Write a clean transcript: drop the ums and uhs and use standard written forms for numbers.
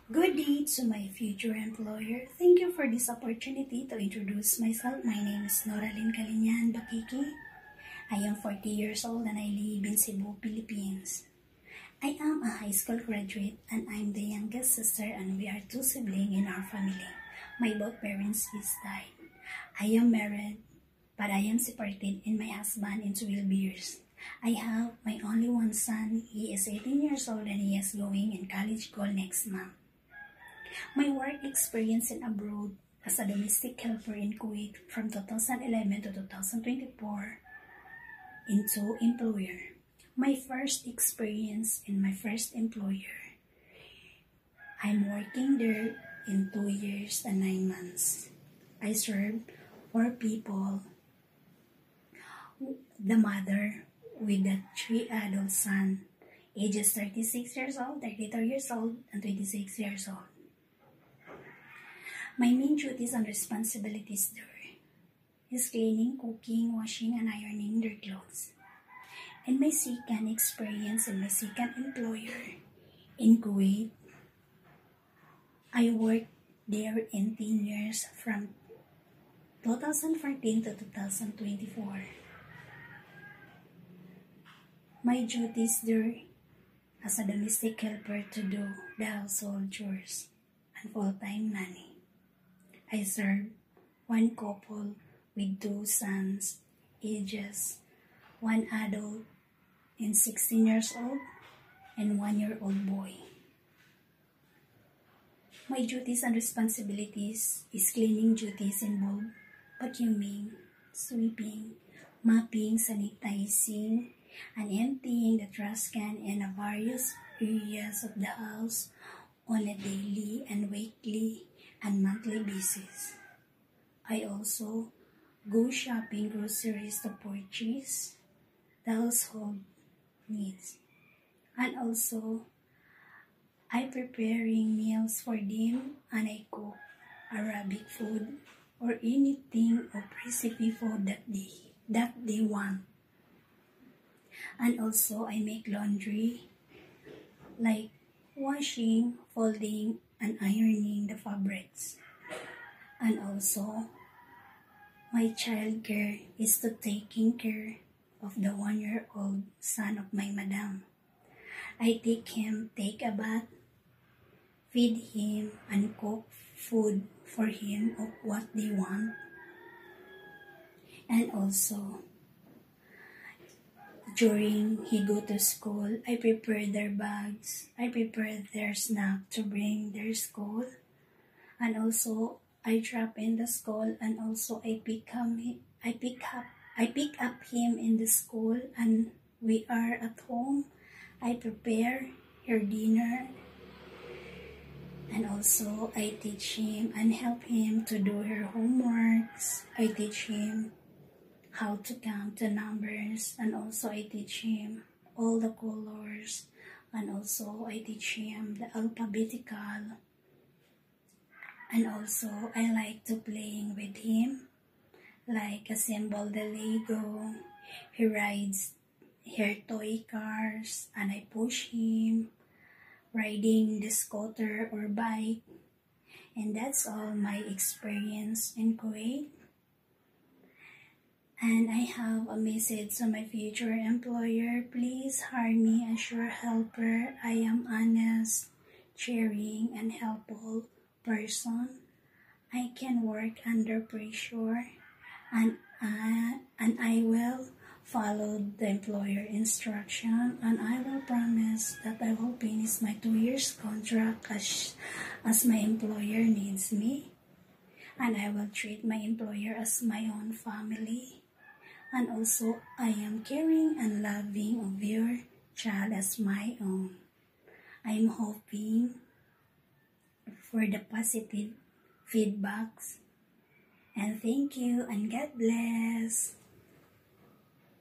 Good day to my future employer. Thank you for this opportunity to introduce myself. My name is Noraline Kalinyan Bakiki. I am 40 years old and I live in Cebu, Philippines. I am a high school graduate and I'm the youngest sister and we are two siblings in our family. My both parents is died. I am married but I am separated in my husband in 12 years. I have my only one son. He is 18 years old and he is going in college goal next month. My work experience in abroad as a domestic helper in Kuwait from 2011 to 2024 into employer. My first experience in my first employer. I'm working there in 2 years and 9 months. I serve 4 people, the mother with the 3 adult sons, ages 36 years old, 33 years old, and 26 years old. My main duties and responsibilities there is cleaning, cooking, washing, and ironing their clothes. And my second experience in my second employer in Kuwait, I worked there in 10 years from 2014 to 2024. My duties there as a domestic helper to do the household chores and full-time nanny. I serve 1 couple with 2 sons, ages 1 adult and 16 years old and 1-year-old boy. My duties and responsibilities is cleaning duties involve vacuuming, sweeping, mopping, sanitizing, and emptying the trash can in the various areas of the house on a daily and weekly and monthly basis. I also go shopping groceries to purchase the household needs. And also, I preparing meals for them and I cook Arabic food or anything of recipe food that they want. And also, I make laundry like washing, folding, and ironing the fabrics. And also, my child care is to taking care of the 1-year-old son of my madam. I take a bath, feed him, and cook food for him of what they want. And also, during he go to school, I prepare their bags, I prepare their snack to bring their school, and also I drop in the school, and also I pick up him in the school, and we are at home. I prepare her dinner, and also I teach him and help him to do her homeworks. I teach him how to count the numbers, and also I teach him all the colors, and also I teach him the alphabetical, and also I like to playing with him, like assemble the Lego. He rides her toy cars and I push him riding the scooter or bike. And that's all my experience in Kuwait. And I have a message to my future employer. Please hire me as your helper. I am honest, caring, and helpful person. I can work under pressure, and I will follow the employer instruction, and I will promise that I will finish my 2 years contract as my employer needs me, and I will treat my employer as my own family. And also, I am caring and loving of your child as my own. I am hoping for the positive feedbacks. And thank you and God bless.